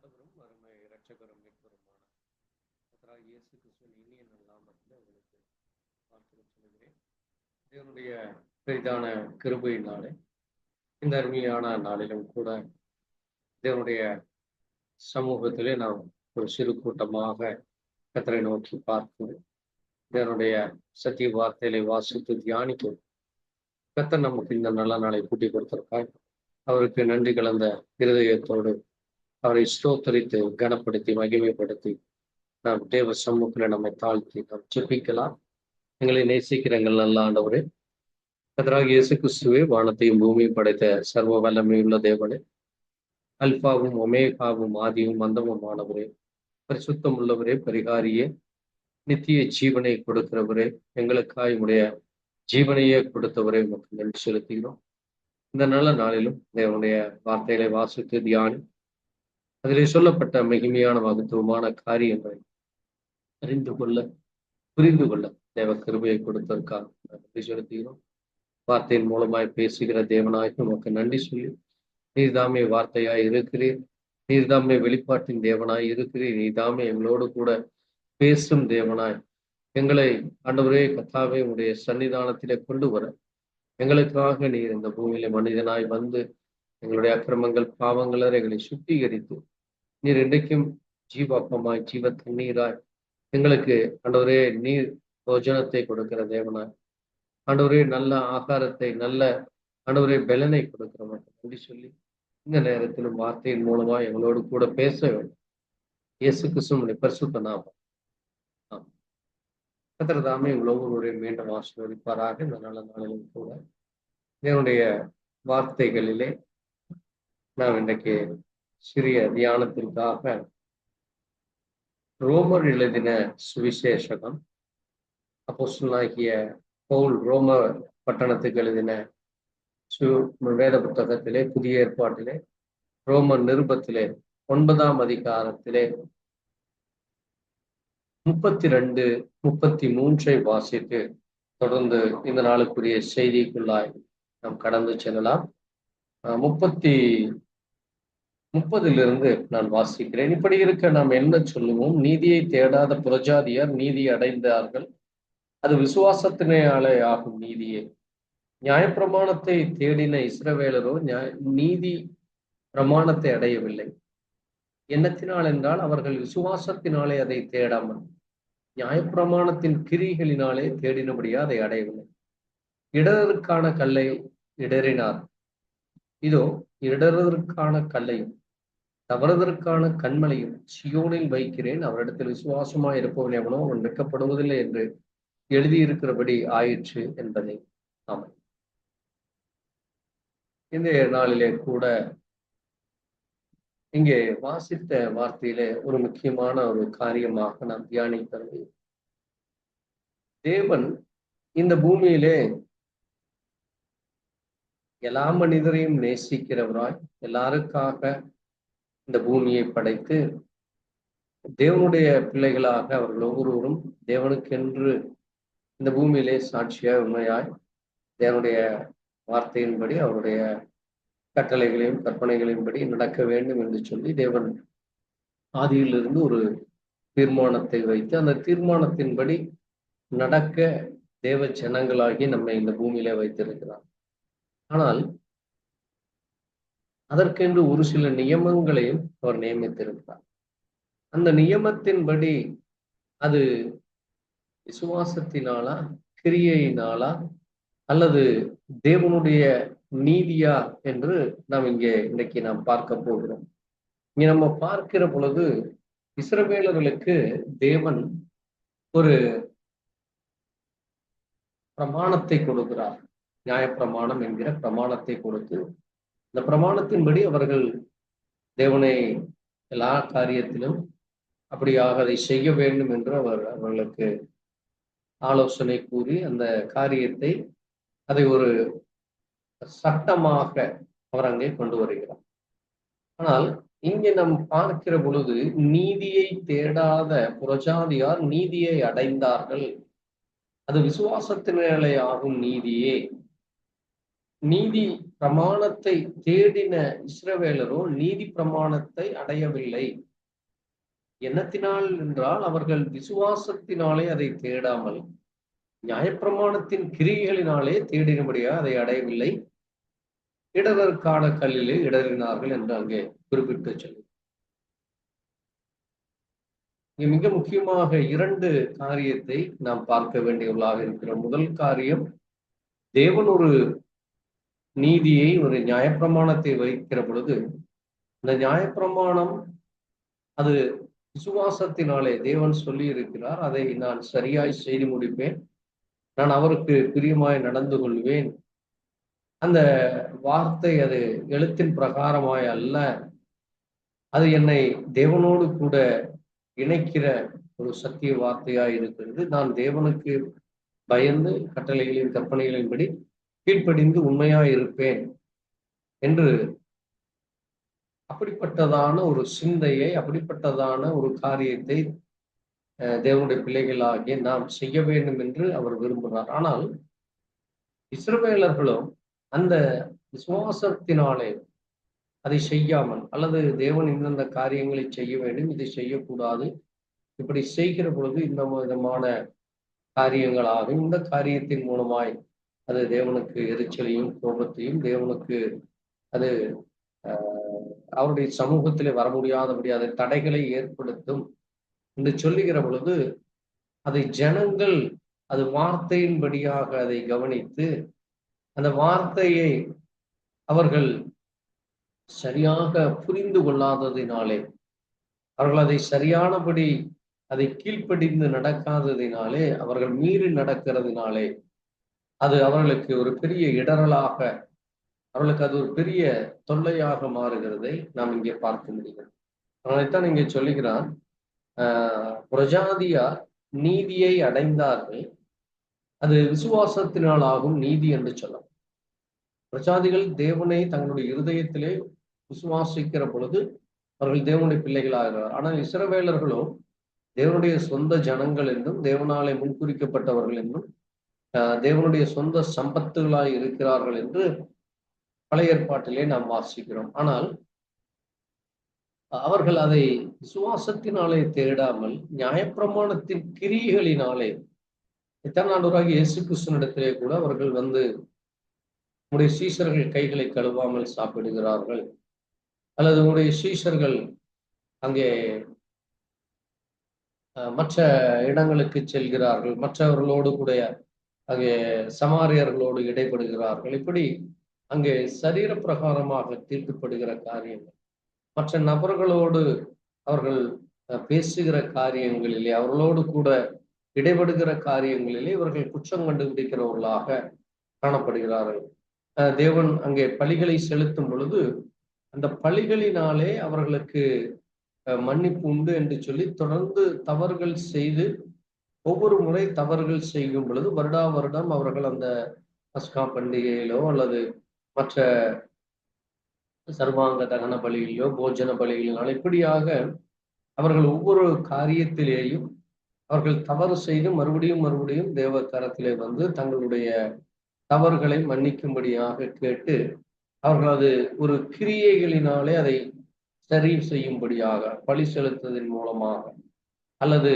ஆண்டவரும் அருமை இரட்சகரும் மீட்பருமான கர்த்தராகிய இயேசு கிறிஸ்துவின் இனிய நாமத்தில் உங்களுக்கு வாழ்த்துக்கள் சொல்கிறேன். தேவனுடைய பெரிதான கிருபையினாலே இந்த அருமையான நாளிலும் கூட தேவனுடைய சமூகத்திலே நாம் ஒரு சிறு கூட்டமாக கர்த்தரை நோக்கி பார்த்து தேவனுடைய சத்திய வார்த்தைகளை வாசித்து தியானிக்கும் கர்த்தர் நமக்கு இந்த நல்ல நாளை கூட்டி கொடுத்திருக்காய். அவருக்கு நன்றி கலந்த இருதயத்தோடு அவரை ஸ்தோத்தரித்து கனப்படுத்தி மகிமைப்படுத்தி நாம் தேவ சமூகத்தில் நம்மை தாழ்த்தி நாம் ஜெபிக்கலாம். எங்களை நேசிக்கிற எங்கள் நல்ல ஆண்டவரே, கர்த்தராகிய இயேசு கிறிஸ்துவே, வானத்தையும் பூமியும் படைத்த சர்வ வல்லமையுள்ள தேவனே, அல்பாவும் ஒமேகாவும் ஆதியும் அந்தமுமானவரே, பரிசுத்தம் உள்ளவரே, பரிகாரியே, நித்திய ஜீவனை கொடுக்கிறவரே, எங்களுக்காய் உடைய ஜீவனையே கொடுத்தவரே உமக்கு நன்றி செலுத்துகிறோம். இந்த நல்ல நாளிலும் தேவனுடைய வார்த்தைகளை வாசித்து தியானி அதிலே சொல்லப்பட்ட மகிமையான மகத்துவமான காரியங்களை அறிந்து கொள்ள புரிந்து கொள்ள தேவ கிருபையை கொடுத்திருக்காங்க நன்றி செலுத்துகிறோம். வார்த்தையின் மூலமாய் பேசுகிற தேவனாய் உமக்கு நன்றி சொல்லி, நீர்தாமே வார்த்தையாய் இருக்கிறீர், நீர்தாமே வெளிப்பாட்டின் தேவனாய் இருக்கிறீர், நீர்தாமே எங்களோடு கூட பேசும் தேவனாய் எங்களை ஆண்டவரே கர்த்தாவே உடைய சன்னிதானத்திலே கொண்டு வர எங்களுக்காக நீர் இந்த பூமியில மனிதனாய் வந்து எங்களுடைய அக்கிரமங்கள் பாவங்களை எங்களை சுத்திகரித்து நீர் என்றைக்கும் ஜீவாப்பமாய் ஜீவ தண்ணீராய் எங்களுக்கு ஆண்டவரே நீர் போஜனத்தை கொடுக்கிற தேவனாய் ஆண்டவரே நல்ல ஆகாரத்தை நல்ல ஆண்டவரே பலனை கொடுக்கிற மட்டும் நன்றி சொல்லி இந்த நேரத்திலும் வார்த்தையின் மூலமா எங்களோடு கூட பேச வேண்டும். இயேசு கிறிஸ்துவின் பரிசுத்த நாமம். கர்த்தர் தாமே ஒவ்வொருவரையும் மீண்டும் ஆசீர்வதிப்பாராக. இந்த நல்ல நாளிலும் கூட என்னுடைய வார்த்தைகளிலே நாம் இன்றைக்கு சிறிய தியானத்திற்காக ரோமர் எழுதின சுவிசேஷகம் அப்போஸ்தலனாகிய பவுல் ரோமர் பட்டணத்துக்கு எழுதின வேத புத்தகத்திலே புதிய ஏற்பாட்டிலே ரோமர் நிருபத்திலே 9ஆம் அதிகாரத்திலே 32, 33 வாசித்து தொடர்ந்து இந்த நாளுக்குரிய செய்திக்குள்ளாய் நாம் கடந்து செல்லலாம். 30 நான் வாசிக்கிறேன். இப்படி இருக்க நாம் என்ன சொல்லுவோம்? நீதியை தேடாத புறஜாதியர் நீதி அடைந்தார்கள், அது விசுவாசத்தினாலே ஆகும் நீதியே. நியாயப்பிரமாணத்தை தேடின இஸ்ரவேலரோ நீதி பிரமாணத்தை அடையவில்லை. என்னத்தினால் என்றால் அவர்கள் விசுவாசத்தினாலே அதை தேடாமல் நியாயப்பிரமாணத்தின் கிரிகளினாலே தேடினபடியா அதை அடையவில்லை. இடறதற்கான கல்லை இடறினார், இதோ இடறுவதற்கான கல்லையும் தவறுவதற்கான கண்மலையும் சியோனில் வைக்கிறேன், அவரிடத்தில் விசுவாசமாய் இருப்பவன் எவனோ அவன் வெட்கப்படுவதில்லை என்று எழுதியிருக்கிறபடி ஆயிற்று என்பதை ஆமை. இந்த நாளிலே கூட இங்கே வாசித்த வார்த்தையிலே ஒரு முக்கியமான ஒரு காரியமாக நாம் தியானிக்கிறது, தேவன் இந்த பூமியிலே எல்லா மனிதரையும் நேசிக்கிறவராய் எல்லாருக்காக இந்த பூமியை படைத்து தேவனுடைய பிள்ளைகளாக அவர்கள் ஒவ்வொருவரும் தேவனுக்கென்று இந்த பூமியிலே சாட்சியாய் உண்மையாய் தேவனுடைய வார்த்தையின்படி அவருடைய கட்டளைகளையும் கற்பனைகளின்படி நடக்க வேண்டும் என்று சொல்லி தேவன் ஆதியிலிருந்து ஒரு தீர்மானத்தை வைத்து அந்த தீர்மானத்தின்படி நடக்க தேவ ஜனங்களாகி நம்மை இந்த பூமியில வைத்திருக்கிறார். ஆனால் அதற்கென்று ஒரு சில நியமங்களையும் அவர் நியமித்திருக்கிறார். அந்த நியமத்தின்படி அது விசுவாசத்தினாலா கிரியையினாலா அல்லது தேவனுடைய நீதியா என்று நாம் இன்னைக்கு நாம் பார்க்க போகிறோம். இங்க நம்ம பார்க்கிற பொழுது இஸ்ரவேலர்களுக்கு தேவன் ஒரு பிரமாணத்தை கொடுக்கிறார். நியாயப்பிரமாணம் என்கிற பிரமாணத்தை கொடுத்து இந்த பிரமாணத்தின்படி அவர்கள் தேவனை எல்லா காரியத்திலும் அப்படியாக அதை செய்ய வேண்டும் என்று அவர்களுக்கு ஆலோசனை கூறி அந்த காரியத்தை அதை ஒரு சட்டமாக அவர் அங்கே கொண்டு வருகிறார். ஆனால் இங்கே நாம் பார்க்கிற பொழுது நீதியை தேடாத புறஜாதியார் நீதியை அடைந்தார்கள், அது விசுவாசத்தினாலே ஆகும் நீதியே. நீதி பிரமாணத்தை தேடின இஸ்ரவேலரோ நீதி பிரமாணத்தை அடையவில்லை. என்னத்தினால் என்றால் அவர்கள் விசுவாசத்தினாலே அதை தேடாமல் நியாயப்பிரமாணத்தின் கிரியைகளினாலே தேடினபடியாக அதை அடையவில்லை. இடறற்கான கல்லிலே இடறினார்கள் என்று அங்கே குறிப்பிட்டு சொல்லி மிக முக்கியமாக 2 காரியத்தை நாம் பார்க்க வேண்டியவர்களாக இருக்கிறோம். முதல் காரியம், தேவன் ஒரு நீதியை, ஒரு நியாயப்பிரமாணத்தை வைக்கிற பொழுது அந்த நியாயப்பிரமாணம் அது விசுவாசத்தினாலே தேவன் சொல்லி இருக்கிறார், அதை நான் சரியாய் செய்து முடிப்பேன், நான் அவருக்கு பிரியமாய் நடந்து கொள்வேன். அந்த வார்த்தை அது எழுத்தின் பிரகாரமாய் அல்ல, அது என்னை தேவனோடு கூட இணைக்கிற ஒரு சத்திய வார்த்தையாய் இருக்கிறது. நான் தேவனுக்கு பயந்து கட்டளைகளின் கற்பனைகளின்படி கீழ்ப்படிந்து உண்மையாய் இருப்பேன் என்று அப்படிப்பட்டதான ஒரு சிந்தையை, அப்படிப்பட்டதான ஒரு காரியத்தை தேவனுடைய பிள்ளைகளாகிய நாம் செய்ய வேண்டும் என்று அவர் விரும்புகிறார். ஆனால் இஸ்ரவேலர்களும் அந்த விசுவாசத்தினாலே அதை செய்யாமல், அல்லது தேவன் இந்தந்த காரியங்களை செய்ய வேண்டும், இதை செய்யக்கூடாது, இப்படி செய்கிற பொழுது இந்த விதமான காரியங்களாகும், இந்த காரியத்தின் மூலமாய் அது தேவனுக்கு எரிச்சலையும் கோபத்தையும், தேவனுக்கு அது அவருடைய சமூகத்திலே வர முடியாதபடி அதை தடைகளை ஏற்படுத்தும் என்று சொல்லுகிற பொழுது அதை ஜனங்கள் அது வார்த்தையின்படியாக அதை கவனித்து அந்த வார்த்தையை அவர்கள் சரியாக புரிந்து கொள்ளாததினாலே, அவர்கள் அதை சரியானபடி அதை கீழ்ப்படிந்து நடக்காததினாலே, அவர்கள் மீறி நடக்கிறதுனாலே அது அவர்களுக்கு ஒரு பெரிய இடரலாக, அவர்களுக்கு அது ஒரு பெரிய தொல்லையாக மாறுகிறதை நாம் இங்கே பார்க்க முடிகிறது. அதனைத்தான் இங்கே சொல்லுகிறான், பிரஜாதியார் நீதியை அடைந்தார்கள், அது விசுவாசத்தினாலாகும் நீதி என்று சொல்லலாம். பிரஜாதிகள் தேவனை தங்களுடைய இருதயத்திலே விசுவாசிக்கிற பொழுது அவர்கள் தேவனுடைய பிள்ளைகளாகிறார். ஆனால் இஸ்ரவேலர்களோ தேவனுடைய சொந்த ஜனங்கள் என்றும், தேவனாலே முன்குறிக்கப்பட்டவர்கள் என்றும், தேவனுடைய சொந்த சம்பத்துகளாய் இருக்கிறார்கள் என்று பழைய ஏற்பாட்டிலே நாம் வாசிக்கிறோம். ஆனால் அவர்கள் அதை விசுவாசத்தினாலே தேடாமல் நியாயப்பிரமாணத்தின் கிரியைகளினாலே, இத்தனை ஆண்டவராகிய இயேசு கிறிஸ்துவினிடத்திலே கூட அவர்கள் வந்து உங்களுடைய சீஷர்கள் கைகளை கழுவாமல் சாப்பிடுகிறார்கள், அல்லது உங்களுடைய சீஷர்கள் அங்கே மற்ற இடங்களுக்கு செல்கிறார்கள், மற்றவர்களோடு கூட அங்கே சமாரியர்களோடு இடைப்படுகிறார்கள், இப்படி அங்கே சரீர பிரகாரமாக தீர்க்கப்படுகிற காரியங்கள், மற்ற நபர்களோடு அவர்கள் பேசுகிற காரியங்களிலே, அவர்களோடு கூட இடைபடுகிற காரியங்களிலே இவர்கள் குற்றம் கண்டுபிடிக்கிறவர்களாக காணப்படுகிறார்கள். தேவன் அங்கே பலிகளை செலுத்தும் பொழுது அந்த பலிகளினாலே அவர்களுக்கு மன்னிப்பு உண்டு என்று சொல்லி தொடர்ந்து தவறுகள் செய்து, ஒவ்வொரு முறை தவறுகள் செய்யும் பொழுது வருடா வருடம் அவர்கள் அந்த பஸ்கா பண்டிகையிலோ அல்லது மற்ற சர்வாங்க தகன பலியிலோ போஜன பலிகளினால இப்படியாக அவர்கள் ஒவ்வொரு காரியத்திலேயும் அவர்கள் தவறு செய்து மறுபடியும் தேவ கரத்திலே வந்து தங்களுடைய தவறுகளை மன்னிக்கும்படியாக கேட்டு அவர்கள் அது ஒரு கிரியைகளினாலே அதை சரி செய்யும்படியாக பலி செலுத்துவதன் மூலமாக அல்லது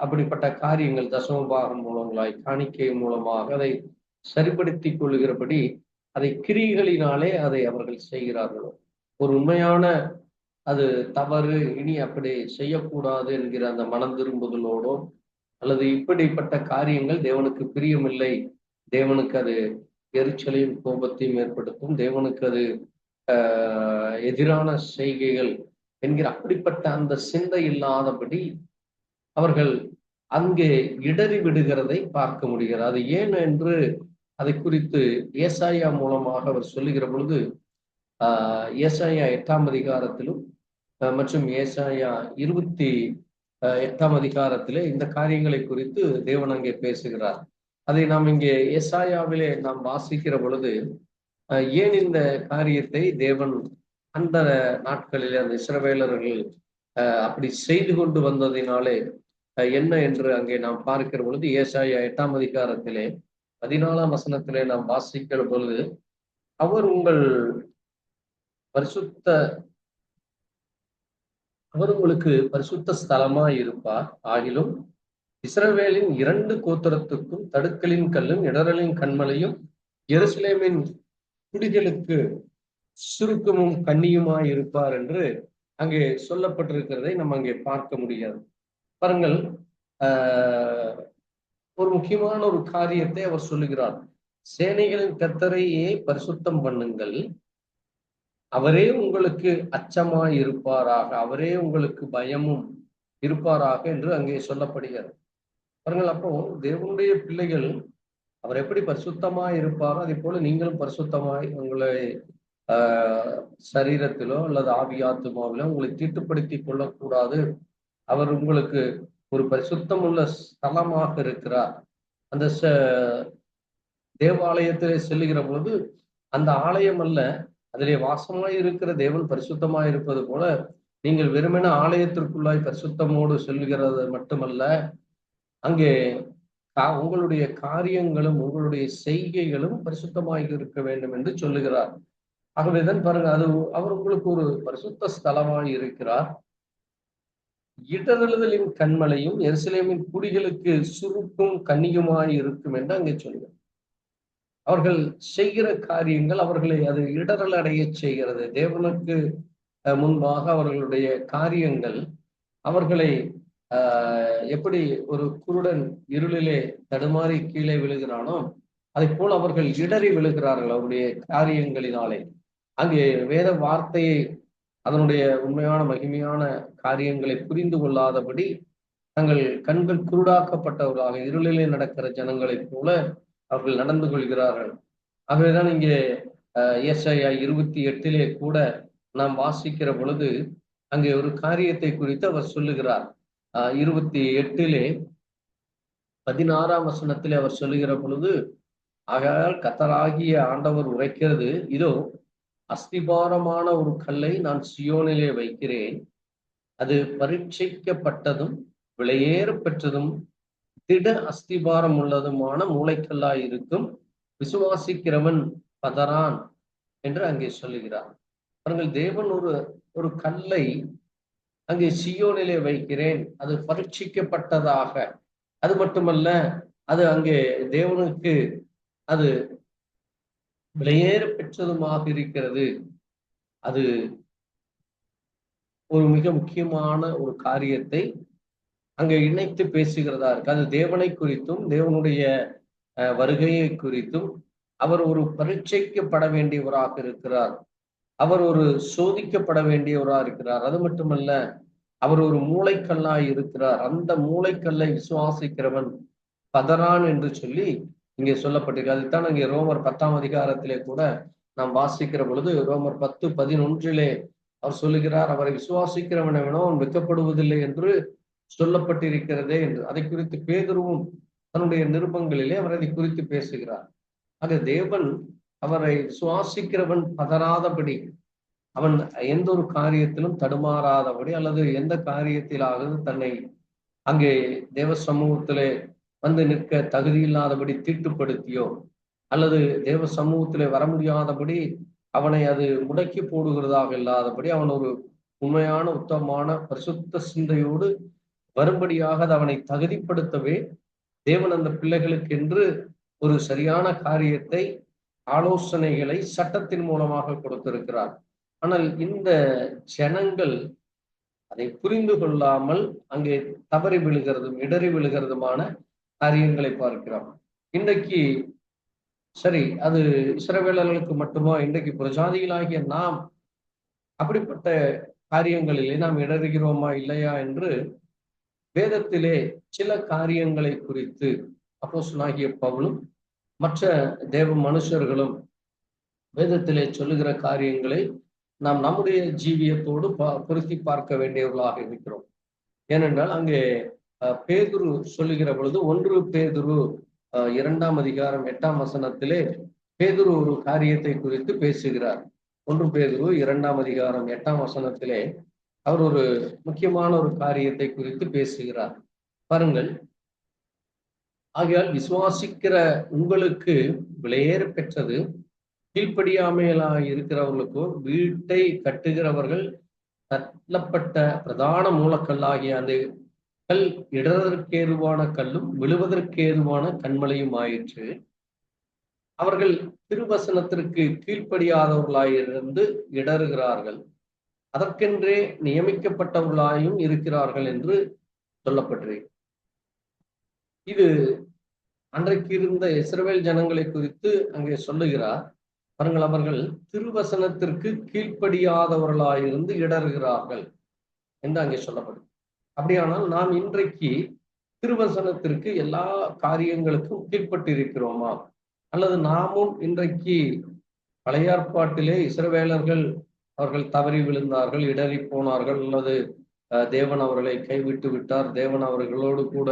அப்படிப்பட்ட காரியங்கள் தசமபாகம் மூலங்களாய் காணிக்கை மூலமாக அதை சரிப்படுத்தி கொள்ளுகிறபடி அதை கிரிகளினாலே அதை அவர்கள் செய்கிறார்களோ, ஒரு உண்மையான அது தவறு, இனி அப்படி செய்யக்கூடாது என்கிற அந்த மனம் திரும்புதலோடோ அல்லது இப்படிப்பட்ட காரியங்கள் தேவனுக்கு பிரியமில்லை, தேவனுக்கு அது எரிச்சலையும் கோபத்தையும் ஏற்படுத்தும், தேவனுக்கு அது எதிரான செய்கைகள் என்கிற அப்படிப்பட்ட அந்த சிந்தை இல்லாதபடி அவர்கள் அங்கே இடறி விடுகிறதை பார்க்க முடிகிறது. அது ஏன் என்று அதை குறித்து ஏசாயா மூலமாக அவர் சொல்லுகிற பொழுது ஏசாயா 8ஆம் அதிகாரத்திலும் மற்றும் ஏசாயா 28ஆம் அதிகாரத்திலே இந்த காரியங்களை குறித்து தேவன் அங்கே பேசுகிறார். அதை நாம் இங்கே ஏசாயாவிலே நாம் வாசிக்கிற பொழுது ஏன் இந்த காரியத்தை தேவன் அந்த நாட்களிலே அந்த இஸ்ரவேலர்கள் அப்படி செய்து கொண்டு வந்ததினாலே என்ன என்று அங்கே நாம் பார்க்கிற பொழுது ஏசாயா 8ஆம் அதிகாரத்திலே 14ஆம் வசனத்திலே நாம் வாசிக்கிற பொழுது அவர் உங்களுக்கு பரிசுத்த ஸ்தலமாய் இருப்பார். ஆகிலும் இஸ்ரவேலின் 2 கோத்திரத்துக்கும் தடுக்கலின் கல்லும் இடறலின் கண்மலையும் எருசலேமின் குடிகளுக்கு சுருக்கமும் கண்ணியுமாய் இருப்பார் என்று அங்கே சொல்லப்பட்டிருக்கிறதை நம்ம அங்கே பார்க்க முடியாது. பாருங்கள், ஒரு முக்கியமான ஒரு காரியத்தை அவர் சொல்லுகிறார். சேனைகளின் கர்த்தரையே பரிசுத்தம் பண்ணுங்கள், அவரே உங்களுக்கு அச்சமாய் இருப்பாராக, அவரே உங்களுக்கு பயமும் இருப்பாராக என்று அங்கே சொல்லப்படுகிறது. பாருங்கள், அப்போ தேவனுடைய பிள்ளைகள் அவர் எப்படி பரிசுத்தமாய் இருப்பாரோ அதே போல நீங்களும் பரிசுத்தமாய் உங்களை சரீரத்திலோ அல்லது ஆவியாத்துமாவிலோ உங்களை தீட்டுப்படுத்தி கொள்ளக்கூடாது. அவர் உங்களுக்கு ஒரு பரிசுத்தம் உள்ள ஸ்தலமாக இருக்கிறார். அந்த தேவாலயத்திலே செல்லுகிற பொழுது அந்த ஆலயம் அல்ல, அதிலே வாசமாய் இருக்கிற தேவன் பரிசுத்தமாய் இருப்பது போல நீங்கள் வெறுமென ஆலயத்திற்குள்ளாய் பரிசுத்தமோடு செல்லுகிறது மட்டுமல்ல, அங்கே உங்களுடைய காரியங்களும் உங்களுடைய செய்கைகளும் பரிசுத்தமாக இருக்க வேண்டும் என்று சொல்லுகிறார். ஆகவேதான் பாருங்க, அவர் உங்களுக்கு ஒரு பரிசுத்த ஸ்தலமாய் இருக்கிறார். இடரெழுதலின் கண்மலையும் எருசலேமின் குடிகளுக்கு சுருக்கும் கண்ணியுமாய் இருக்கும் என்று அங்கே சொல்லுகிறார். அவர்கள் செய்கிற காரியங்கள் அவர்களை அது இடரல் அடைய செய்கிறது. தேவனுக்கு முன்பாக அவர்களுடைய காரியங்கள் அவர்களை எப்படி ஒரு குருடன் இருளிலே தடுமாறி கீழே விழுகிறானோ அதை போல் அவர்கள் இடறி விழுகிறார்கள் அவருடைய காரியங்களினாலே. அங்கே வேத வார்த்தையை அதனுடைய உண்மையான மகிமையான காரியங்களை புரிந்து கொள்ளாதபடி தங்கள் கண்கள் குருடாக்கப்பட்டவர்களாக இருளிலே நடக்கிற ஜனங்களைப் போல அவர்கள் நடந்து கொள்கிறார்கள். ஆகவேதான் இங்கே ஏசாயா 28 கூட நாம் வாசிக்கிற பொழுது அங்கே ஒரு காரியத்தை குறித்து அவர் சொல்லுகிறார். 28 16ஆம் வசனத்திலே அவர் சொல்லுகிற பொழுது, ஆகையால் கர்த்தராகிய ஆண்டவர் உரைக்கிறது, இதோ அஸ்திபாரமான ஒரு கல்லை நான் சியோனிலே வைக்கிறேன், அது பரீட்சிக்கப்பட்டதும் விலையேற பெற்றதும் திட அஸ்திபாரம் உள்ளதுமான மூளைக்கல்லாய் இருக்கும், விசுவாசிக்கிறவன் பதறான் என்று அங்கே சொல்லுகிறார். அவர்கள் தேவன் ஒரு கல்லை அங்கே சியோனிலே வைக்கிறேன், அது பரீட்சிக்கப்பட்டதாக, அது மட்டுமல்ல அது அங்கே தேவனுக்கு அது விலையேற பெற்றதுமாக இருக்கிறது. அது ஒரு மிக முக்கியமான ஒரு காரியத்தை அங்கே இணைத்து பேசுகிறதா இருக்கு. அது தேவனை குறித்தும் தேவனுடைய வருகையை குறித்தும் அவர் ஒரு பரீட்சைக்கப்பட வேண்டியவராக இருக்கிறார். அவர் ஒரு சோதிக்கப்பட வேண்டியவராக இருக்கிறார். அது மட்டுமல்ல, அவர் ஒரு மூளைக்கல்லாய் இருக்கிறார். அந்த மூளைக்கல்லை விசுவாசிக்கிறவன் பதறான் என்று சொல்லி இங்கே சொல்லப்பட்டிருக்கு. அதுதான் இங்கே ரோமர் 10ஆம் அதிகாரத்திலே கூட நாம் வாசிக்கிற பொழுது ரோமர் 10:11 அவர் சொல்லுகிறார், அவரை விசுவாசிக்கிறவன் எவனோ அவன் வெட்கப்படுவதில்லை என்று சொல்லப்பட்டிருக்கிறதே என்று. அதை குறித்து பேதுருவும் தன்னுடைய நிருபங்களிலே அவர் அதை குறித்து பேசுகிறார். ஆக தேவன் அவரை விசுவாசிக்கிறவன் பதறாதபடி, அவன் எந்த ஒரு காரியத்திலும் தடுமாறாதபடி அல்லது எந்த காரியத்திலாவது தன்னை அங்கே தேவ சமூகத்திலே வந்து நிற்க தகுதி இல்லாதபடி தீட்டுப்படுத்தியோ அல்லது தேவ சமூகத்திலே வர முடியாதபடி அவனை அது முடக்கி போடுகிறதாக இல்லாதபடி அவன் ஒரு உண்மையான உத்தமமான பரிசுத்த சிந்தையோடு வரும்படியாக அவனை தகுதிப்படுத்தவே தேவன் அந்த பிள்ளைகளுக்கு என்று ஒரு சரியான காரியத்தை, ஆலோசனைகளை சட்டத்தின் மூலமாக கொடுத்திருக்கிறார். ஆனால் இந்த ஜனங்கள் அதை புரிந்து கொள்ளாமல் அங்கே தவறி விழுகிறதும் இடறி விழுகிறதுமான காரியங்களை பார்க்கிறோம். இன்றைக்கு சரி, அது இஸ்ரவேலர்களுக்கு மட்டுமா? இன்றைக்கு பிரஜாதிகளாகிய நாம் அப்படிப்பட்ட காரியங்களிலே நாம் இடறுகிறோமா இல்லையா என்று வேதத்திலே சில காரியங்களை குறித்து அப்போஸ்தலனாகிய பவுலும் மற்ற தேவ மனுஷர்களும் வேதத்திலே சொல்லுகிற காரியங்களை நாம் நம்முடைய ஜீவியத்தோடு பொருத்தி பார்க்க வேண்டியவர்களாக இருக்கிறோம். ஏனென்றால் அங்கே பேதுரு சொல்லுகிற பொழுது 1 பேதுரு 2ஆம் அதிகாரம் 8ஆம் வசனத்திலே பேதுரு ஒரு காரியத்தை குறித்து பேசுகிறார். 1 பேதுரு 2ஆம் அதிகாரம் 8ஆம் வசனத்திலே அவர் ஒரு முக்கியமான ஒரு காரியத்தை குறித்து பேசுகிறார். பாருங்கள், ஆகையால் விசுவாசிக்கிற உங்களுக்கு விலையேற பெற்றது கீழ்ப்படியாமையிலா இருக்கிறவர்களுக்கோ, வீட்டை கட்டுகிறவர்கள் தள்ளப்பட்ட பிரதான மூலக்கல்லாகிய அந்த கல் இடறதற்கேதுவான கல்லும் விழுவதற்கேதுவான கன்மலையும் ஆயிற்று. அவர்கள் திருவசனத்திற்கு கீழ்ப்படியாதவர்களாயிருந்து இடறுகிறார்கள், அதற்கென்றே நியமிக்கப்பட்டவர்களாயும் இருக்கிறார்கள் என்று சொல்லப்பட்டிருக்கு. இது அன்றைக்கு இருந்த இஸ்ரவேல் ஜனங்களை குறித்து அங்கே சொல்லுகிறார். பாருங்கள், அவர்கள் திருவசனத்திற்கு கீழ்ப்படியாதவர்களாயிருந்து இடறுகிறார்கள் என்று அங்கே சொல்லப்படும். அப்படியானால் நாம் இன்றைக்கு திருவசனத்திற்கு எல்லா காரியங்களுக்கும் கீழ்ப்பட்டு இருக்கிறோமா? அல்லது நாமும் இன்றைக்கு பழைய ஏற்பாட்டிலே இஸ்ரவேலர்கள் அவர்கள் தவறி விழுந்தார்கள், இடறி போனார்கள், அல்லது தேவன் அவர்களை கைவிட்டு விட்டார், தேவன் அவர்களோடு கூட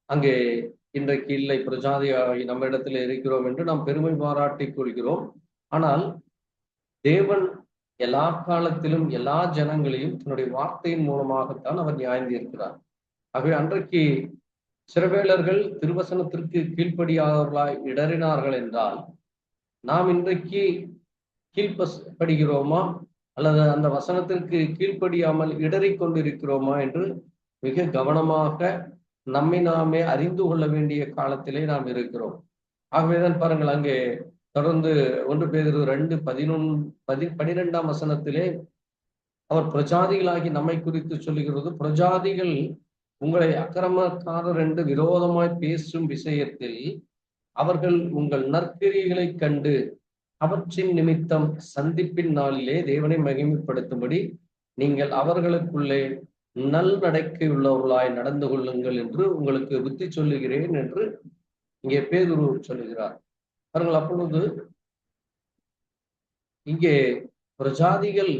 அங்கே இன்றைக்கு இல்லை, பிரஜாதியாகி நம்ம இடத்துல இருக்கிறோம் என்று நாம் பெருமை பாராட்டிக் கொள்கிறோம். ஆனால் தேவன் எல்லா காலத்திலும் எல்லா ஜனங்களையும் தன்னுடைய வார்த்தையின் மூலமாகத்தான் அவர் நியாயந்திருக்கிறார். ஆகவே அன்றைக்கு இஸ்ரவேலர்கள் திருவசனத்திற்கு கீழ்ப்படியாதவர்களாய் இடறினார்கள் என்றால், நாம் இன்றைக்கு கீழ்ப்படுகிறோமா அல்லது அந்த வசனத்திற்கு கீழ்ப்படியாமல் இடறிக் கொண்டிருக்கிறோமா என்று மிக கவனமாக நம்மை நாமே அறிந்து கொள்ள வேண்டிய காலத்திலே நாம் இருக்கிறோம். ஆகவேதான் பாருங்கள், அங்கே தொடர்ந்து 1 பேதுரு 2:12 வசனத்திலே அவர் பிரஜாதிகளாகி நம்மை குறித்து சொல்லுகிறது, பிரஜாதிகள் உங்களை அக்கிரமக்காரர் என்று விரோதமாய் பேசும் விஷயத்தில் அவர்கள் உங்கள் நற்கிரியைகளை கண்டு அவற்றின் நிமித்தம் சந்திப்பின் நாளிலே தேவனை மகிமைப்படுத்தும்படி நீங்கள் அவர்களுக்குள்ளே நல் நடக்கை உள்ளவர்களாய் நடந்து கொள்ளுங்கள் என்று உங்களுக்கு புத்தி சொல்லுகிறேன் என்று இங்கே பேதுரு சொல்லுகிறார். அவர்கள் அப்பொழுது இங்கே பிரஜாதிகள்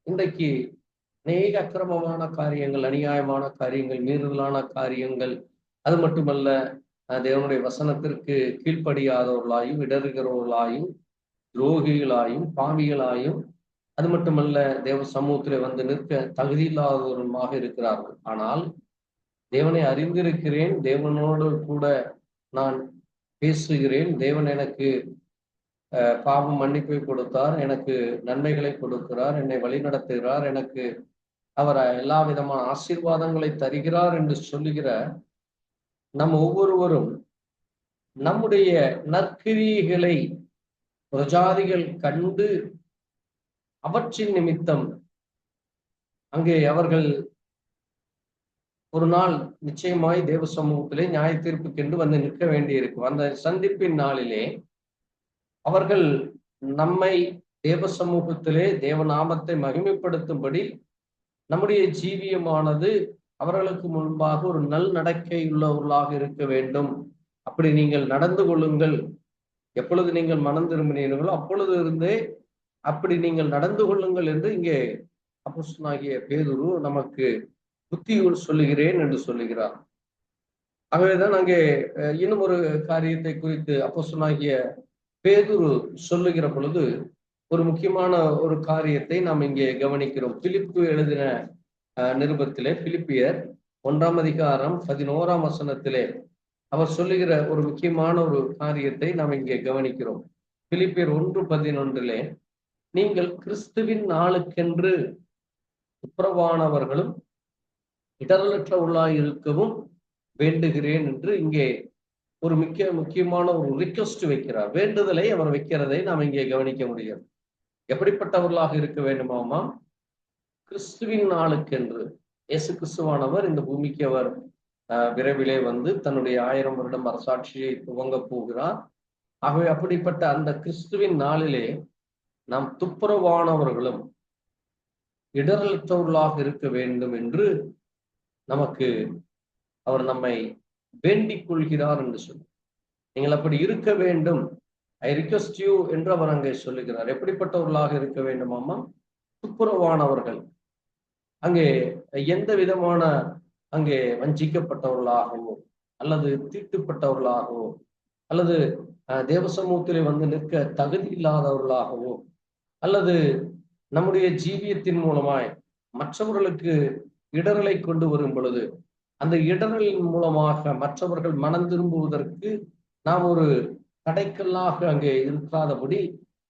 இன்றைக்கு அநேக அக்கிரமமான காரியங்கள், அநியாயமான காரியங்கள், மீறுதலான காரியங்கள், அது மட்டுமல்ல தேவனுடைய வசனத்திற்கு கீழ்ப்படியாதவர்களாயும் இடறுகிறவர்களாயும் துரோகிகளாயும் பாவிகளாயும், அது மட்டுமல்ல தேவ சமூகத்திலே வந்து நிற்க தகுதி இல்லாதவருமாக இருக்கிறார்கள். ஆனால் தேவனை அறிந்திருக்கிறேன், தேவனோடு கூட நான் பேசுகிறேன், தேவன் எனக்கு பாவம் மன்னிப்பை கொடுத்தார், எனக்கு நன்மைகளை கொடுக்கிறார், என்னை வழி நடத்துகிறார், எனக்கு அவர் எல்லா விதமான ஆசீர்வாதங்களை தருகிறார் என்று சொல்லுகிற நம் ஒவ்வொருவரும் நம்முடைய நற்கிரியைகளை பிரஜாதிகள் கண்டு அவற்றின் நிமித்தம் அங்கே அவர்கள் ஒரு நாள் நிச்சயமாய் தேவ சமூகத்திலே நியாய தீர்ப்புக்கென்று வந்து நிற்க வேண்டியிருக்கும். அந்த சந்திப்பின் நாளிலே அவர்கள் நம்மை தேவ சமூகத்திலே தேவ நாமத்தை மகிமைப்படுத்தும்படி நம்முடைய ஜீவியமானது அவர்களுக்கு முன்பாக ஒரு நல் நடக்கை உள்ளவர்களாக இருக்க வேண்டும். அப்படி நீங்கள் நடந்து கொள்ளுங்கள். எப்பொழுது நீங்கள் மனம் திரும்பினீர்களோ அப்பொழுது இருந்தே அப்படி நீங்கள் நடந்து கொள்ளுங்கள் என்று இங்கே அப்போஸ்தலனாகிய பேதுரு நமக்கு புத்தியுள் சொல்லுகிறேன் என்று சொல்லுகிறார். ஆகவேதான் அங்கே இன்னும் ஒரு காரியத்தை குறித்து அப்போஸ்தலனாகிய பேதுரு சொல்லுகிற பொழுது ஒரு முக்கியமான ஒரு காரியத்தை நாம் இங்கே கவனிக்கிறோம். பிலிப்பு எழுதின நிருபத்திலே, பிலிப்பியர் 1 வசனத்திலே அவர் சொல்லுகிற ஒரு முக்கியமான ஒரு காரியத்தை நாம் இங்கே கவனிக்கிறோம். பிலிப்பியர் 1:11 நீங்கள் கிறிஸ்துவின் நாளுக்கென்று துப்புரவானவர்களும் இடரலற்றவர்களாய் இருக்கவும் வேண்டுகிறேன் என்று இங்கே ஒரு முக்கியமான ஒரு ரிக்வெஸ்ட் வைக்கிறார். வேண்டுதலை அவர் வைக்கிறதை நாம் இங்கே கவனிக்க முடியும். எப்படிப்பட்டவர்களாக இருக்க வேண்டுமாமா? கிறிஸ்துவின் நாளுக்கென்று. இயேசு கிறிஸ்துவானவர் இந்த பூமிக்கு அவர் விரைவிலே வந்து தன்னுடைய 1000 வருடம் அரசாட்சியை துவங்க போகிறார். ஆகவே அப்படிப்பட்ட அந்த கிறிஸ்துவின் நாளிலே நாம் துப்புரவானவர்களும் இடரலற்றவர்களாக இருக்க வேண்டும் என்று நமக்கு அவர் நம்மை வேண்டிக் கொள்கிறார் என்று சொல்லி, நீங்கள் அப்படி இருக்க வேண்டும், ஐ ரிக்வெஸ்ட் யூ என்று அவர் அங்கே சொல்லுகிறார். எப்படிப்பட்டவர்களாக இருக்க வேண்டுமாமா? துப்புரவானவர்கள். அங்கே எந்த விதமான அங்கே வஞ்சிக்கப்பட்டவர்களாகவோ அல்லது தீட்டுப்பட்டவர்களாகவோ அல்லது தேவ சமூகத்திலே வந்து நிற்க தகுதி இல்லாதவர்களாகவோ அல்லது நம்முடைய ஜீவியத்தின் மூலமாய் மற்றவர்களுக்கு இடரலை கொண்டு வரும் பொழுது அந்த இடரலின் மூலமாக மற்றவர்கள் மனம் திரும்புவதற்கு நாம் ஒரு தடைக்கல்லாக அங்கே இருக்காதபடி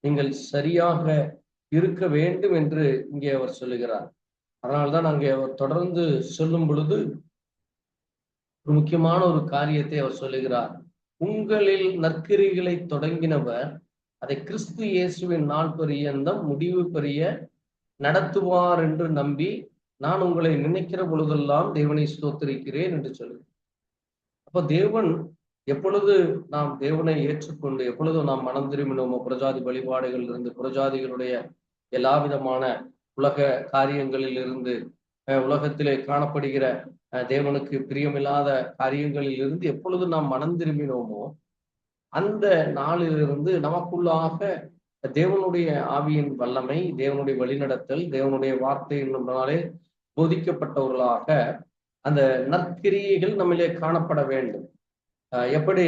நீங்கள் சரியாக இருக்க வேண்டும் என்று இங்கே அவர் சொல்லுகிறார். அதனால்தான் அங்கே அவர் தொடர்ந்து சொல்லும் பொழுது ஒரு முக்கியமான ஒரு காரியத்தை அவர் சொல்லுகிறார். உங்களில் நற்கிரிகளை தொடங்கினவர் அதை கிறிஸ்து இயேசுவின் நாள் பரியந்தம் முடிவு பெரிய நடத்துவார் என்று நம்பி நான் உங்களை நினைக்கிற பொழுதெல்லாம் தேவனை ஸ்தோத்திரிக்கிறேன் என்று சொல்லுங்க. அப்ப தேவன் எப்பொழுது நாம் தேவனை ஏற்றுக்கொண்டு எப்பொழுது நாம் மனம் திரும்பினோமோ புறஜாதி வழிபாடுகள் இருந்து புறஜாதிகளுடைய எல்லா விதமான உலக காரியங்களில் இருந்து உலகத்திலே காணப்படுகிற தேவனுக்கு பிரியமில்லாத காரியங்களில் இருந்து எப்பொழுது நாம் மனம் திரும்பினோமோ அந்த நாளிலிருந்து நமக்குள்ளாக தேவனுடைய ஆவியின் வல்லமை, தேவனுடைய வழிநடத்தல், தேவனுடைய வார்த்தை என்னும்னாலே போதிக்கப்பட்டவர்களாக அந்த நற்கிரியைகள் நம்மிலே காணப்பட வேண்டும். எப்படி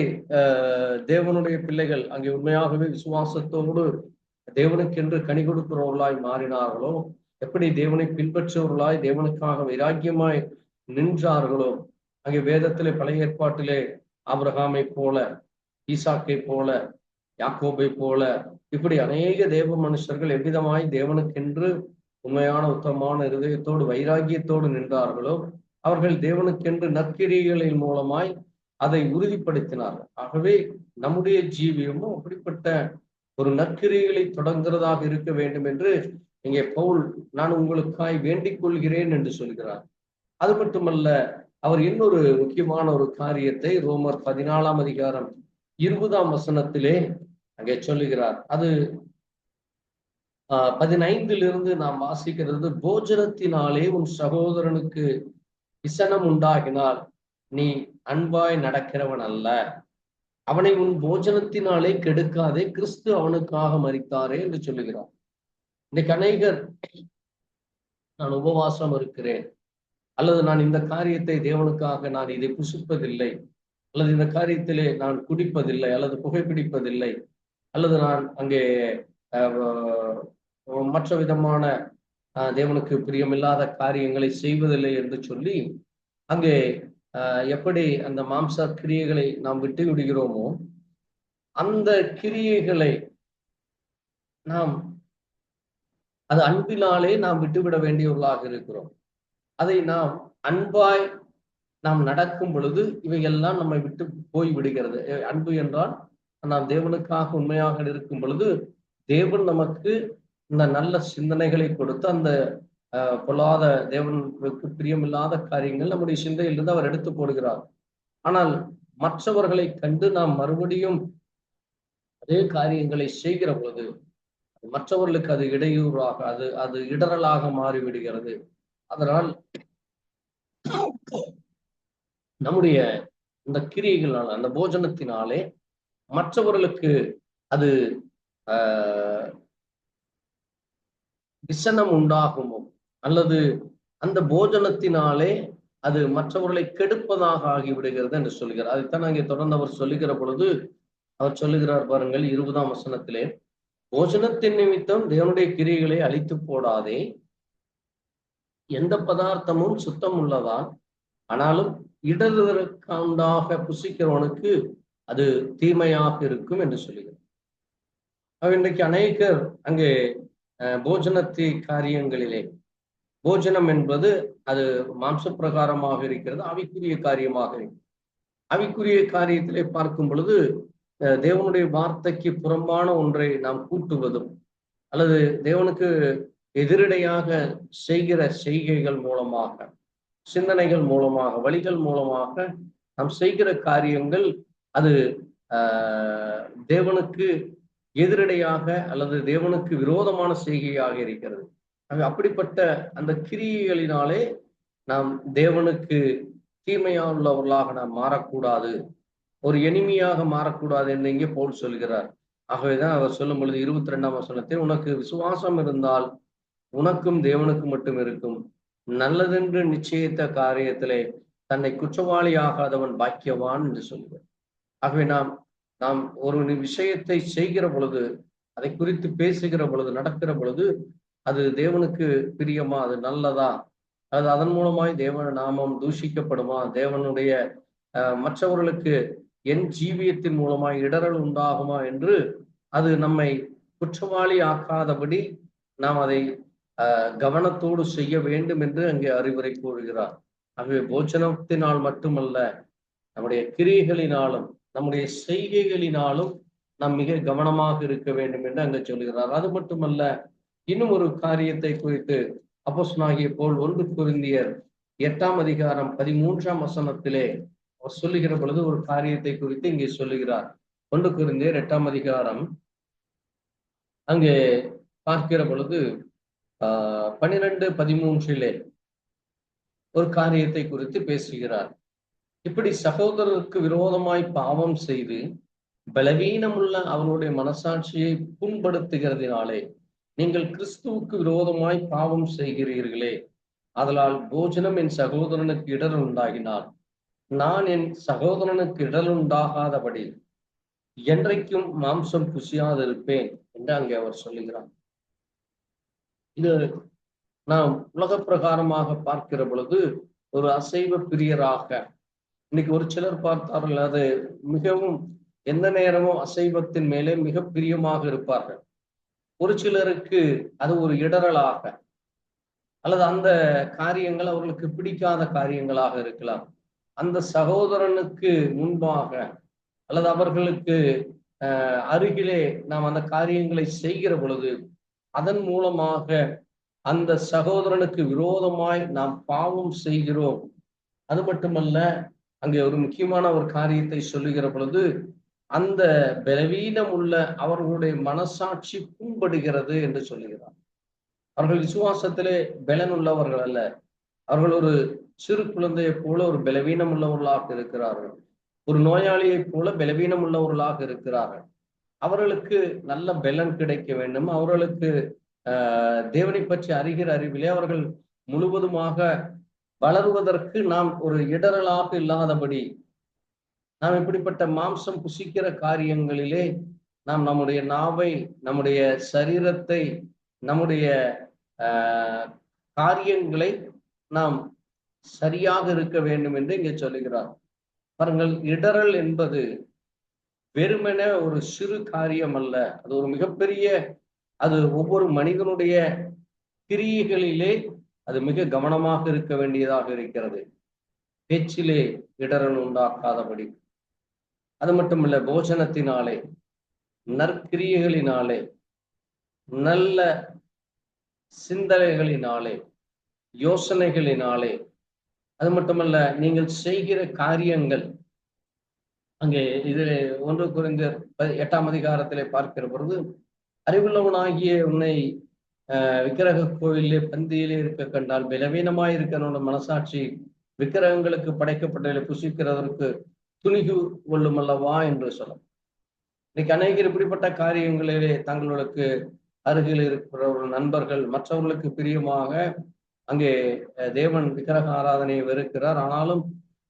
தேவனுடைய பிள்ளைகள் அங்கே உண்மையாகவே விசுவாசத்தோடு தேவனுக்கென்று கனி கொடுக்கிறவர்களாய் மாறினார்களோ, எப்படி தேவனை பின்பற்றுவர்களாய் தேவனுக்காக வைராக்கியமாய் நின்றார்களோ, அங்கே வேதத்திலே பழைய ஏற்பாட்டிலே ஆபிரகாமை போல, ஈசாக்கை போல, யாக்கோபை போல இப்படி அநேக தேவ மனுஷர்கள் எவ்விதமாய் தேவனுக்கென்று உண்மையான உத்தமமான இருதயத்தோடு வைராக்கியத்தோடு நின்றார்களோ அவர்கள் தேவனுக்கென்று நற்கிரிகளின் மூலமாய் அதை உறுதிப்படுத்தினார்கள். ஆகவே நம்முடைய ஜீவியமும் அப்படிப்பட்ட ஒரு நற்கிரிகளை தொடங்குறதாக இருக்க வேண்டும் என்று இங்கே பவுல் நான் உங்களுக்காய் வேண்டிக் கொள்கிறேன் என்று சொல்கிறார். அது மட்டுமல்ல, அவர் இன்னொரு முக்கியமான ஒரு காரியத்தை ரோமர் 14ஆம் அதிகாரம் 20ஆம் வசனத்திலே அங்கே சொல்லுகிறார். அது 15 நாம் வாசிக்கிறது, போஜனத்தினாலே உன் சகோதரனுக்கு விசனம் உண்டாகினால் நீ அன்பாய் நடக்கிறவன் அல்ல, அவனை உன் போஜனத்தினாலே கெடுக்காதே, கிறிஸ்து அவனுக்காக மரித்தாரே என்று சொல்லுகிறார். இன்னைக்கு அநேகர் நான் உபவாசம் இருக்கிறேன், அல்லது நான் இந்த காரியத்தை தேவனுக்காக நான் இதை புசிப்பதில்லை, அல்லது இந்த காரியத்திலே நான் குடிப்பதில்லை, அல்லது புகைப்பிடிப்பதில்லை, அல்லது நான் அங்கே மற்ற விதமான தேவனுக்கு பிரியமில்லாத காரியங்களை செய்வதில்லை என்று சொல்லி அங்கே எப்படி அந்த மாம்ச கிரியைகளை நாம் விட்டு விடுகிறோமோ அந்த கிரியைகளை நாம் அது அன்பினாலே நாம் விட்டுவிட வேண்டியவர்களாக இருக்கிறோம். அதை நாம் அன்பாய் நாம் நடக்கும் பொழுது இவையெல்லாம் நம்மை விட்டு போய் விடுகிறது. அன்பு என்றால் நாம் தேவனுக்காக உண்மையாக இருக்கும் பொழுது தேவன் நமக்கு இந்த நல்ல சிந்தனைகளை கொடுத்து அந்த பொல்லாத தேவனுக்கு பிரியமில்லாத காரியங்கள் நம்முடைய சிந்தையிலிருந்து அவர் எடுத்து போடுகிறார். ஆனால் மற்றவர்களை கண்டு நாம் மறுபடியும் அதே காரியங்களை செய்கிற பொழுது மற்றவர்களுக்கு அது இடையூறாக அது இடரலாக மாறிவிடுகிறது. அதனால் நம்முடைய இந்த கிரியைகளால் அந்த போஜனத்தினாலே மற்றவர்களுக்கு அது விசனம் உண்டாகுமோ அல்லது அந்த போஜனத்தினாலே அது மற்றவர்களை கெடுப்பதாக ஆகிவிடுகிறது என்று சொல்கிறார். அதைத்தான் அங்கே தொடர்ந்து அவர் சொல்லுகிற பொழுது அவர் சொல்லுகிறார் பாருங்கள் 20ஆம் வசனத்திலே, போஜனத்தின் நிமித்தம் தேவனுடைய கிரியைகளை அழித்து போடாதே, எந்த பதார்த்தமும் சுத்தம் உள்ளதான், ஆனாலும் இடறுதற்காண்டாக புசிக்கிறவனுக்கு அது தீமையாக இருக்கும் என்று சொல்லுகிறார். இன்றைக்கு அநேகர் அங்கே போஜனத்தி காரியங்களிலே, போஜனம் என்பது அது மாம்ச பிரகாரமாக இருக்கிறது, ஆவிக்குரிய காரியமாக இருக்கிறது. ஆவிக்குரிய காரியத்திலே பார்க்கும் பொழுது தேவனுடைய வார்த்தைக்கு புறம்பான ஒன்றை நாம் கூட்டுவதும் அல்லது தேவனுக்கு எதிரடையாக செய்கிற செய்கைகள் மூலமாக, சிந்தனைகள் மூலமாக, வழிகள் மூலமாக நாம் செய்கிற காரியங்கள் அது தேவனுக்கு எதிரடையாக அல்லது தேவனுக்கு விரோதமான செய்கையாக இருக்கிறது. அப்படிப்பட்ட அந்த கிரியைகளினாலே நாம் தேவனுக்கு தீமையாக உள்ளவர்களாக நாம் மாறக்கூடாது, ஒரு எளிமையாக மாறக்கூடாது என்று இங்கே பவுல் சொல்கிறார். ஆகவேதான் அவர் சொல்லும் பொழுது 22ஆம் வசனத்தில், உனக்கு விசுவாசம் இருந்தால் உனக்கும் தேவனுக்கு மட்டும் இருக்கும், நல்லதென்று நிச்சயித்த காரியத்திலே தன்னை குற்றவாளி ஆகாதவன் பாக்கியவான் என்று சொல்கிறார். ஆகவே நாம் ஒரு விஷயத்தை செய்கிற பொழுது, அதை குறித்து பேசுகிற பொழுது, நடக்கிற பொழுது அது தேவனுக்கு பிரியமா, அது நல்லதா, அது அதன் மூலமாய் தேவன் நாமம் தூஷிக்கப்படுமா, தேவனுடைய மற்றவர்களுக்கு என் ஜீவியத்தின் மூலமாய் இடரல் உண்டாகுமா என்று அது நம்மை குற்றவாளி ஆக்காதபடி நாம் அதை கவனத்தோடு செய்ய வேண்டும் என்று அங்கே அறிவுரை கூறுகிறார். ஆகவே போஜனத்தினால் மட்டுமல்ல, நம்முடைய கிரியைகளினாலும் நம்முடைய செய்கைகளினாலும் நாம் மிக கவனமாக இருக்க வேண்டும் என்று அங்கே சொல்கிறார். அது மட்டுமல்ல, இன்னும் ஒரு காரியத்தை குறித்து அப்போஸ்தலனாகிய பவுல் 1 கொரிந்தியர் 8ஆம் அதிகாரம் 13ஆம் வசனத்திலே அவர் சொல்லுகிற பொழுது ஒரு காரியத்தை குறித்து இங்கே சொல்லுகிறார். 1 கொரிந்தியர் 8ஆம் அதிகாரம் அங்கே பார்க்கிற பொழுது 12:13 ஒரு காரியத்தை குறித்து பேசுகிறார். இப்படி சகோதரருக்கு விரோதமாய் பாவம் செய்து பலவீனமுள்ள அவருடைய மனசாட்சியை புண்படுத்துகிறதினாலே நீங்கள் கிறிஸ்துவுக்கு விரோதமாய் பாவம் செய்கிறீர்களே. ஆதலால் போஜனம் என் சகோதரனுக்கு இடர் உண்டாகினால் நான் என் சகோதரனுக்கு இடர் உண்டாகாதபடி என்றைக்கும் மாம்சம் புசியாதிருப்பேன் என்று அங்கே அவர் சொல்லுகிறார். இது நாம் உலக பிரகாரமாக பார்க்கிற பொழுது ஒரு அசைவ பிரியராக இன்னைக்கு ஒரு சிலர் பார்த்தார்கள், அது மிகவும் எந்த நேரமும் அசைவத்தின் மேலே மிக பிரியமாக இருப்பார்கள். ஒரு சிலருக்கு அது ஒரு இடரலாக அல்லது அந்த காரியங்கள் அவர்களுக்கு பிடிக்காத காரியங்களாக இருக்கலாம். அந்த சகோதரனுக்கு முன்பாக அல்லது அவர்களுக்கு அருகிலே நாம் அந்த காரியங்களை செய்கிற பொழுது அதன் மூலமாக அந்த சகோதரனுக்கு விரோதமாய் நாம் பாவம் செய்கிறோம். அது மட்டுமல்ல, அங்கே ஒரு முக்கியமான ஒரு காரியத்தை சொல்லுகிற பொழுது அந்த பலவீனம் உள்ள அவர்களுடைய மனசாட்சி புண்படுகிறது என்று சொல்லுகிறார். அவர்கள் விசுவாசத்திலே பலன் உள்ளவர்கள் அல்ல, அவர்கள் ஒரு சிறு குழந்தையை போல ஒரு பலவீனம் உள்ளவர்களாக இருக்கிறார்கள். ஒரு நோயாளியைப் போல பலவீனம் உள்ளவர்களாக இருக்கிறார்கள். அவர்களுக்கு நல்ல பலன் கிடைக்க வேண்டும். அவர்களுக்கு தேவனை பற்றி அறிகிற அறிவிலே அவர்கள் முழுவதுமாக வளருவதற்கு நாம் ஒரு இடரலாக இல்லாதபடி நாம் இப்படிப்பட்ட மாம்சம் புசிக்கிற காரியங்களிலே நாம் நம்முடைய நாவை, நம்முடைய சரீரத்தை, நம்முடைய காரியங்களை நாம் சரியாக இருக்க வேண்டும் என்று இங்கே சொல்லுகிறார். பாருங்கள், இடரல் என்பது வெறுமென ஒரு சிறு காரியம் அல்ல, அது ஒரு மிகப்பெரிய, அது ஒவ்வொரு மனிதனுடைய கிரியைகளிலே அது மிக கவனமாக இருக்க வேண்டியதாக இருக்கிறது. பேச்சிலே இடரல் உண்டாக்காதபடி, அது மட்டுமல்ல, போஜனத்தினாலே, நற்கிரியைகளினாலே, நல்ல சிந்தனைகளினாலே, யோசனைகளினாலே, அது மட்டுமல்ல, நீங்கள் செய்கிற காரியங்கள் அங்கே இதில் 1 கொரிந்தியர் 8ஆம் அதிகாரத்திலே பார்க்கிற பொழுது அறிவுள்ளவனாகிய உன்னை விக்கிரக கோயிலே பந்தியிலே இருக்க கண்டால் பலவீனமாய் இருக்கிற மனசாட்சி விக்கிரகங்களுக்கு படைக்கப்பட்டதை புசிக்கிறதற்கு துணிகு கொள்ளும் அல்லவா என்று சொல்லும். இன்னைக்கு அநேகர் இப்படிப்பட்ட காரியங்களிலே தங்களுக்கு அருகில் இருக்கிற நண்பர்கள் மற்றவர்களுக்கு பிரியமாக அங்கே தேவன் விக்கிரக ஆராதனையை வெறுக்கிறார். ஆனாலும்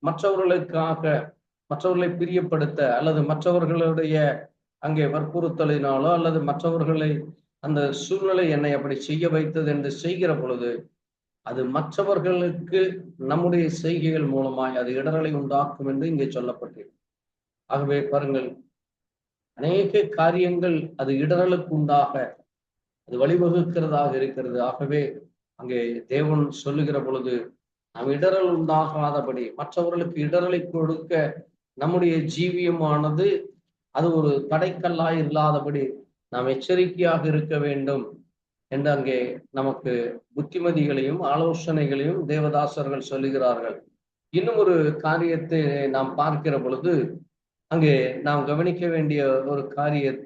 மற்றவர்களை பிரியப்படுத்த அல்லது மற்றவர்களுடைய அங்கே வற்புறுத்தலினாலோ அல்லது மற்றவர்களை அந்த சூழ்நிலை என்னை அப்படி செய்ய வைத்தது என்று செய்கிற பொழுது அது மற்றவர்களுக்கு நம்முடைய செய்கைகள் மூலமாய் அது இடரலை உண்டாக்கும் என்று இங்கே சொல்லப்பட்டிருக்கு. ஆகவே பாருங்கள், அநேக காரியங்கள் அது இடரலுக்கு உண்டாக அது வழிவகுக்கிறதாக இருக்கிறது. ஆகவே அங்கே தேவன் சொல்லுகிற பொழுது நாம் இடரல் உண்டாகாதபடி, மற்றவர்களுக்கு இடரலை கொடுக்க நம்முடைய ஜீவியமானது அது ஒரு தடைக்கல்லாய் இல்லாதபடி நாம் எச்சரிக்கையாக இருக்க வேண்டும் என்று அங்கே நமக்கு புத்திமதிகளையும் ஆலோசனைகளையும் தேவதாசர்கள் சொல்லுகிறார்கள். இன்னும் ஒரு காரியத்தை நாம் பார்க்கிற பொழுது அங்கே நாம் கவனிக்க வேண்டிய ஒரு காரியம்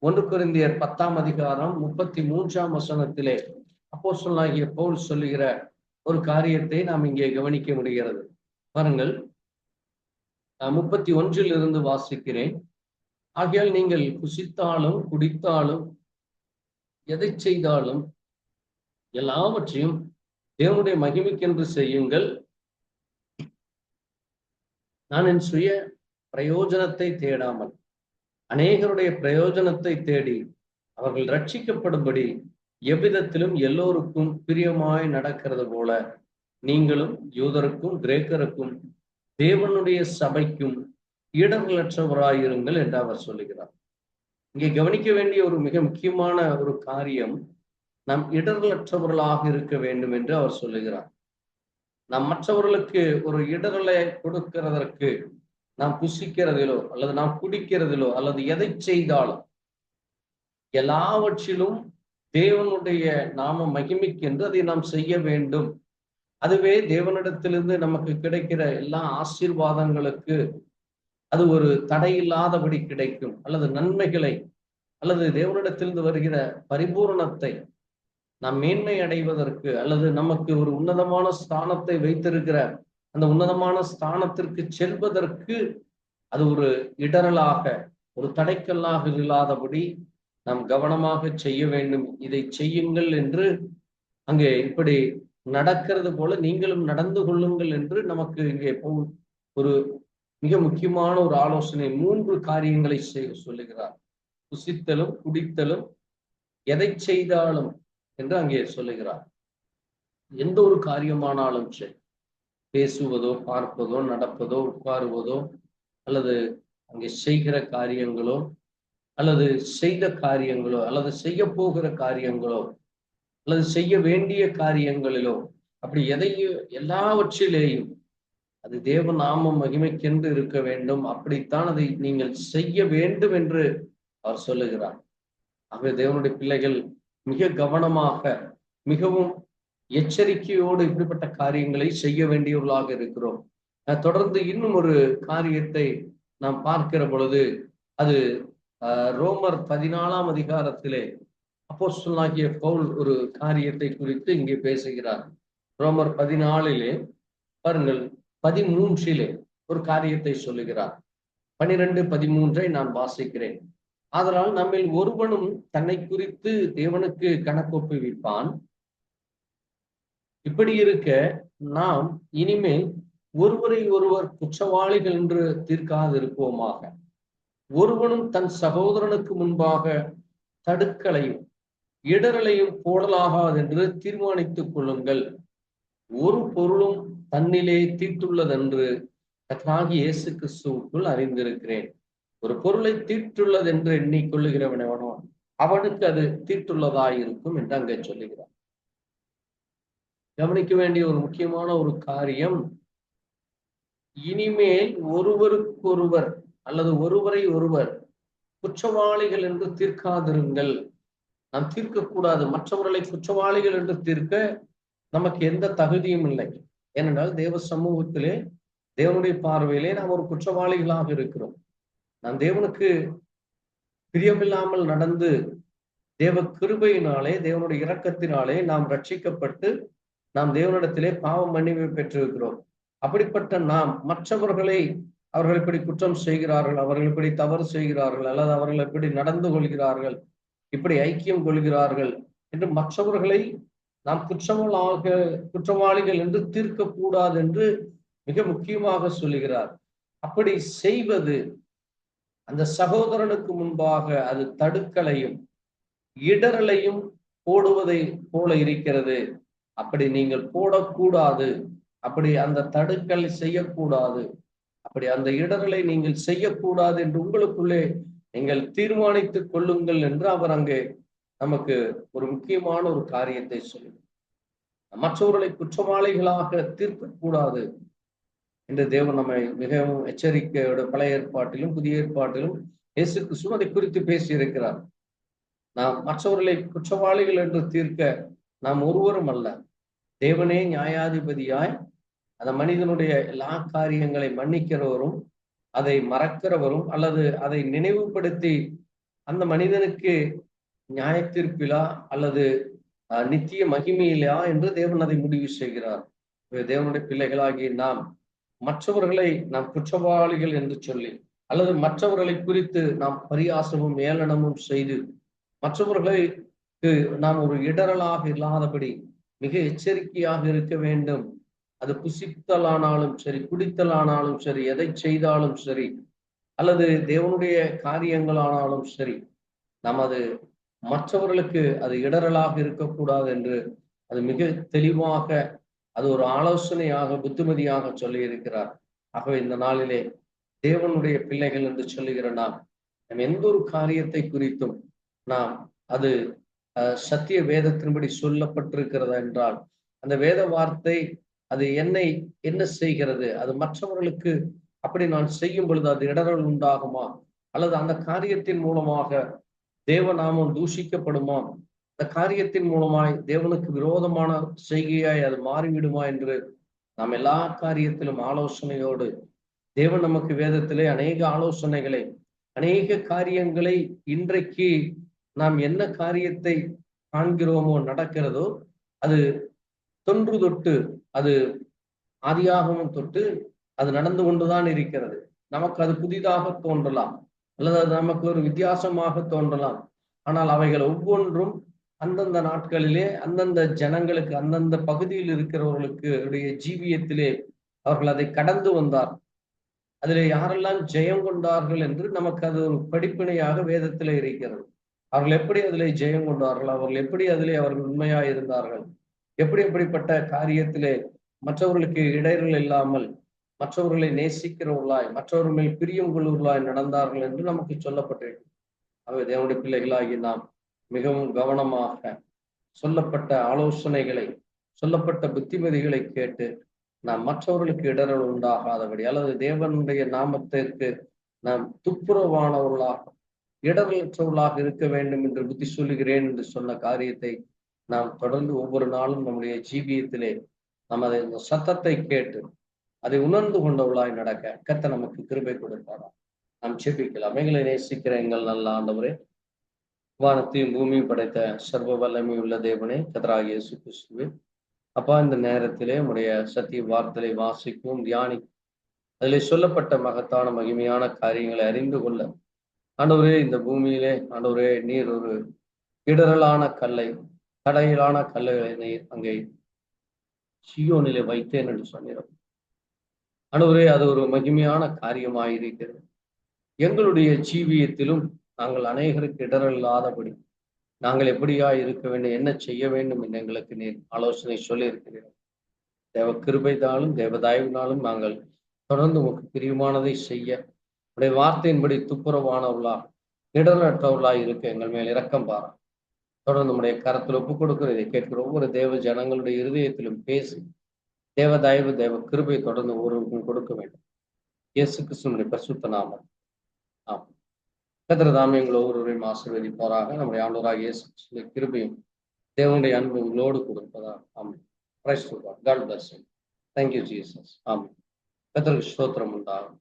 1 கொரிந்தியர் 10ஆம் அதிகாரம் 33ஆம் வசனத்திலே அப்போஸ்தலனாகிய பவுல் சொல்லுகிற ஒரு காரியத்தை நாம் இங்கே கவனிக்க முடிகிறது. பாருங்கள், 31 வாசிக்கிறேன். ஆகையால் நீங்கள் புசித்தாலும் குடித்தாலும் எதை செய்தாலும் எல்லாவற்றையும் தேவனுடைய மகிமைக்கென்று செய்யுங்கள். நான் என் சுய பிரயோஜனத்தை தேடாமல் அநேகருடைய பிரயோஜனத்தை தேடி அவர்கள் ரட்சிக்கப்படும்படி எவ்விதத்திலும் எல்லோருக்கும் பிரியமாய் நடக்கிறது போல நீங்களும் யூதருக்கும் கிரேக்கருக்கும் தேவனுடைய சபைக்கும் இடர்களற்றவராயிருங்கள் என்று அவர் சொல்லுகிறார். இங்கே கவனிக்க வேண்டிய ஒரு மிக முக்கியமான ஒரு காரியம், நாம் இடரலற்றவர்களாக இருக்க வேண்டும் என்று அவர் சொல்லுகிறார். நாம் மற்றவர்களுக்கு ஒரு இடரலை கொடுக்கிறதற்கு நாம் புசிக்கிறதிலோ அல்லது நாம் குடிக்கிறதிலோ அல்லது எதை செய்தாலும் எல்லாவற்றிலும் தேவனுடைய நாம மகிமைக்கென்று அதை நாம் செய்ய வேண்டும். அதுவே தேவனிடத்திலிருந்து நமக்கு கிடைக்கிற எல்லா ஆசீர்வாதங்களுக்கு அது ஒரு தடையில்லாதபடி கிடைக்கும். அல்லது நன்மைகளை அல்லது தேவனிடத்திலிருந்து வருகிற பரிபூரணத்தை நாம் மேன்மை அடைவதற்கு அல்லது நமக்கு ஒரு உன்னதமான ஸ்தானத்தை வைத்திருக்கிற அந்த உன்னதமான ஸ்தானத்திற்கு செல்வதற்கு அது ஒரு இடரலாக ஒரு தடைக்கல்லாக இல்லாதபடி நாம் கவனமாக செய்ய வேண்டும். இதை செய்யுங்கள் என்று அங்கே இப்படி நடக்கிறது போல நீங்களும் நடந்து கொள்ளுங்கள் என்று நமக்கு இங்கே ஒரு மிக முக்கியமான ஒரு ஆலோசனை 3 காரியங்களை சொல்லுகிறார். புசித்தலும் குடித்தலும் எதை செய்தாலும் என்று அங்கே சொல்லுகிறார். எந்த ஒரு காரியமானாலும் சரி, பேசுவதோ பார்ப்பதோ நடப்பதோ உட்காருவதோ அல்லது அங்கே செய்கிற காரியங்களோ அல்லது செய்த காரியங்களோ அல்லது செய்ய போகிற காரியங்களோ அல்லது செய்ய வேண்டிய காரியங்களிலோ அப்படி எதையும் எல்லாவற்றிலேயும் அது தேவ நாமம் மகிமைக்கென்று இருக்க வேண்டும். அப்படித்தான் அதை நீங்கள் செய்ய வேண்டும் என்று அவர் சொல்லுகிறார். ஆகவே தேவனுடைய பிள்ளைகள் மிக கவனமாக மிகவும் எச்சரிக்கையோடு இப்படிப்பட்ட காரியங்களை செய்ய வேண்டியவர்களாக இருக்கிறோம். தொடர்ந்து இன்னும் ஒரு காரியத்தை நாம் பார்க்கிற பொழுது அது ரோமர் 14ஆம் அதிகாரத்திலே அப்போஸ்தலனாகிய பவுல் ஒரு காரியத்தை குறித்து இங்கே பேசுகிறார். ரோமர் 14 பாருங்கள் 13 ஒரு காரியத்தை சொல்லுகிறார். 12-13 நான் வாசிக்கிறேன். ஆதலால் நம்மில் ஒருவனும் தன்னை குறித்து தேவனுக்கு கணக்கொப்புவிப்பான். இப்படி இருக்க நாம் இனிமேல் ஒருவரை ஒருவர் குற்றவாளிகள் என்று தீர்க்காதிருப்போமாக. ஒருவனும் தன் சகோதரனுக்கு முன்பாக தடுக்கலையும் இடரலையும் போடலாகாது என்று தீர்மானித்துக் கொள்ளுங்கள். ஒரு பொருளும் தன்னிலே தீட்டுள்ளதென்று கர்த்தராகிய இயேசு கிறிஸ்துவுக்குள் அறிந்திருக்கிறேன். ஒரு பொருளை தீட்டுள்ளது என்று எண்ணிக்கொள்ளுகிறவனோ அவனுக்கு அது தீட்டுள்ளதாயிருக்கும் என்று அங்கே சொல்லுகிறார். கவனிக்க வேண்டிய ஒரு முக்கியமான ஒரு காரியம், இனிமேல் ஒருவருக்கொருவர் அல்லது ஒருவரை ஒருவர் குற்றவாளிகள் என்று தீர்க்காதிருங்கள். நாம் தீர்க்கக்கூடாது. மற்றவர்களை குற்றவாளிகள் என்று தீர்க்க நமக்கு எந்த தகுதியும் இல்லை. ஏனென்றால் தேவ சமூகத்திலே தேவனுடைய பார்வையிலே நாம் ஒரு குற்றவாளிகளாக இருக்கிறோம். நாம் தேவனுக்கு பிரியமில்லாமல் நடந்து தேவ கிருபையினாலே தேவனுடைய இரக்கத்தினாலே நாம் ரட்சிக்கப்பட்டு நாம் தேவனிடத்திலே பாவ மன்னிப்பை பெற்றிருக்கிறோம். அப்படிப்பட்ட நாம் மற்றவர்களை அவர்கள் இப்படி குற்றம் செய்கிறார்கள், அவர்கள் இப்படி தவறு செய்கிறார்கள் அல்லது அவர்கள் எப்படி நடந்து கொள்கிறார்கள், இப்படி ஐக்கியம் கொள்கிறார்கள் என்று மற்றவர்களை நாம் குற்றவாளிகள் என்று தீர்க்கக்கூடாது என்று மிக முக்கியமாக சொல்லுகிறார். அப்படி செய்வது அந்த சகோதரனுக்கு முன்பாக அது தடுக்கலையும் இடரலையும் போடுவதை போல இருக்கிறது. அப்படி நீங்கள் போடக்கூடாது. அப்படி அந்த தடுக்கல் செய்யக்கூடாது. அப்படி அந்த இடரலை நீங்கள் செய்யக்கூடாது என்று உங்களுக்குள்ளே நீங்கள் தீர்மானித்துக் கொள்ளுங்கள் என்று அவர் அங்கே நமக்கு ஒரு முக்கியமான ஒரு காரியத்தை சொல்லுங்கள். மற்றவர்களை குற்றவாளிகளாக தீர்க்கக்கூடாது என்று தேவன் நம்மை மிகவும் எச்சரிக்கையோட பழைய ஏற்பாட்டிலும் புதிய ஏற்பாட்டிலும் இயேசு கிறிஸ்து அதை குறித்து பேசியிருக்கிறார். நாம் மற்றவர்களை குற்றவாளிகள் என்று தீர்க்க நாம் ஒருவரும் அல்ல. தேவனே நியாயாதிபதியாய் அந்த மனிதனுடைய எல்லா காரியங்களை மன்னிக்கிறவரும் அதை மறக்கிறவரும் அல்லது அதை நினைவுபடுத்தி அந்த மனிதனுக்கு நியாய தீர்ப்பிலா அல்லது நித்திய மகிமையிலா என்று தேவன் அதை முடிவு செய்கிறார். தேவனுடைய பிள்ளைகளாகி நாம் மற்றவர்களை நாம் குற்றவாளிகள் என்று சொல்லி அல்லது மற்றவர்களை குறித்து நாம் பரியாசமும் ஏளனமும் செய்து மற்றவர்களுக்கு நாம் ஒரு இடரலாக இல்லாதபடி மிக எச்சரிக்கையாக இருக்க வேண்டும். அது புசித்தலானாலும் சரி, குடித்தலானாலும் சரி, எதை செய்தாலும் சரி, அல்லது தேவனுடைய காரியங்களானாலும் சரி, நாம் அது மற்றவர்களுக்கு அது இடரலாக இருக்கக்கூடாது என்று அது மிக தெளிவாக அது ஒரு ஆலோசனையாக புத்திமதியாக சொல்லி இருக்கிறார். ஆகவே இந்த நாளிலே தேவனுடைய பிள்ளைகள் என்று சொல்லுகிற நாம் நம்ம எந்த ஒரு காரியத்தை குறித்தும் நாம் அது சத்திய வேதத்தின்படி சொல்லப்பட்டிருக்கிறதா என்றால் அந்த வேத வார்த்தை அது என்னை என்ன செய்கிறது, அது மற்றவர்களுக்கு அப்படி நான் செய்யும் பொழுது அது இடரல் உண்டாகுமா, அல்லது அந்த காரியத்தின் மூலமாக தேவநாமம் தூஷிக்கப்படுமா, அந்த காரியத்தின் மூலமாய் தேவனுக்கு விரோதமான செய்கையாய் அது மாறிவிடுமா என்று நாம் எல்லா காரியத்திலும் ஆலோசனையோடு தேவன் நமக்கு வேதத்திலே அநேக ஆலோசனைகளை அநேக காரியங்களை இன்றைக்கு நாம் என்ன காரியத்தை காண்கிறோமோ நடக்கிறதோ அது தொன்று தொட்டு அது ஆதியாகமும் தொட்டு அது நடந்து கொண்டுதான் இருக்கிறது. நமக்கு அது புதிதாக தோன்றலாம் அல்லது அது நமக்கு ஒரு வித்தியாசமாக தோன்றலாம். ஆனால் அவைகள் ஒவ்வொன்றும் அந்தந்த நாட்களிலே அந்தந்த ஜனங்களுக்கு அந்தந்த பகுதியில் இருக்கிறவர்களுக்கு உடைய ஜீவியத்திலே அவர்கள் அதை கடந்து வந்தார். அதிலே யாரெல்லாம் ஜெயம் கொண்டார்கள் என்று நமக்கு அது ஒரு படிப்பினையாக வேதத்திலே இருக்கிறது. அவர்கள் எப்படி அதிலே ஜெயம் கொண்டார்கள், அவர்கள் எப்படி அதிலே அவர்கள் உண்மையாக இருந்தார்கள், எப்படிப்பட்ட காரியத்திலே மற்றவர்களுக்கு இடையூறு இல்லாமல் மற்றவர்களை நேசிக்கிறவர்களாய் மற்றவர்கள் மேல் பிரியம் கொள்வர்களாய் நடந்தார்கள் என்று நமக்கு சொல்லப்பட்டிருக்கு. ஆகவே தேவனுடைய பிள்ளைகளாகி நாம் மிகவும் கவனமாக சொல்லப்பட்ட ஆலோசனைகளை சொல்லப்பட்ட புத்திமதிகளை கேட்டு நாம் மற்றவர்களுக்கு இடரல் உண்டாகாதபடி அல்லது தேவனுடைய நாமத்திற்கு நாம் துப்புரவானவர்களாக இடரலற்றவர்களாக இருக்க வேண்டும் என்று புத்தி சொல்லுகிறேன் என்று சொன்ன காரியத்தை நாம் தொடர்ந்து ஒவ்வொரு நாளும் நம்முடைய ஜீவியத்திலே நாம் அதை சத்தத்தை கேட்டு அதை உணர்ந்து கொண்டவர்களாய் நடக்க கர்த்தர் நமக்கு கிருபை கொடுப்பாரா. நாம் ஜெபிக்கலாம். எங்களை நேசிக்கிற எங்கள் நல்ல ஆண்டவரே, வானத்தையும் பூமியும் படைத்த சர்வ வல்லமை உள்ள தேவனே, கர்த்தராகிய இயேசு கிறிஸ்துவே, அப்பா இந்த நேரத்திலே உடைய சத்திய வார்த்தையை வாசிக்கும் தியானி அதிலே சொல்லப்பட்ட மகத்தான மகிமையான காரியங்களை அறிந்து கொள்ள ஆண்டவரே இந்த பூமியிலே ஆண்டவரே நீர் ஒரு இடரலான கல்லை தடையிலான கல்லுகளை நீர் அங்கே சியோனிலே வைத்தேன் என்று சொன்னீர். ஆண்டவரே அது ஒரு மகிமையான காரியமாயிருக்கிறது. எங்களுடைய ஜீவியத்திலும் நாங்கள் அநேகருக்கு இடரல் இல்லாதபடி நாங்கள் எப்படியா இருக்க வேண்டும், என்ன செய்ய வேண்டும் என்று எங்களுக்கு நீர் ஆலோசனை சொல்லி இருக்கிறீர்கள். தேவ கிருபைதாலும் தேவ தயவினாலும் நாங்கள் தொடர்ந்து உங்களுக்கு பிரியமானதை செய்ய உடைய வார்த்தையின்படி துப்புரவானவர்களா இடரற்றவர்களாய் இருக்க எங்கள் மேல் இரக்கம் பாரா. தொடர்ந்து நம்முடைய கரத்தில் ஒப்புக் கொடுக்கிற இதை கேட்கிற ஒவ்வொரு தேவ ஜனங்களுடைய இருதயத்திலும் பேசி தேவ தயவு தேவ கிருபை தொடர்ந்து ஒவ்வொருவருக்கும் கொடுக்க வேண்டும். இயேசு கிறிஸ்துவினுடைய பரிசுத்த நாமம். ஆம். கர்த்தர் தாமே எங்களை ஒவ்வொருவரையும் ஆசீர்வதிப்பாராக. நம்முடைய ஆண்டவராகிய இயேசு கிறிஸ்துவின் கிருபையும் தேவனுடைய அன்பு உங்களோடு கொடுப்பதா. ஆமென். Praise the Lord. God bless you. Thank you Jesus. ஆமென். கர்த்தருக்கு ஸ்தோத்திரம் உண்டாகும்.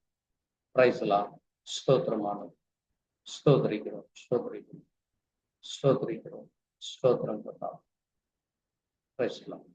Praise the Lord. ஸ்தோத்திரமானது. ஸ்தோத்திரிக்கிறோம் ஸ்தோத்திரம் கர்த்தாவே. Praise the Lord.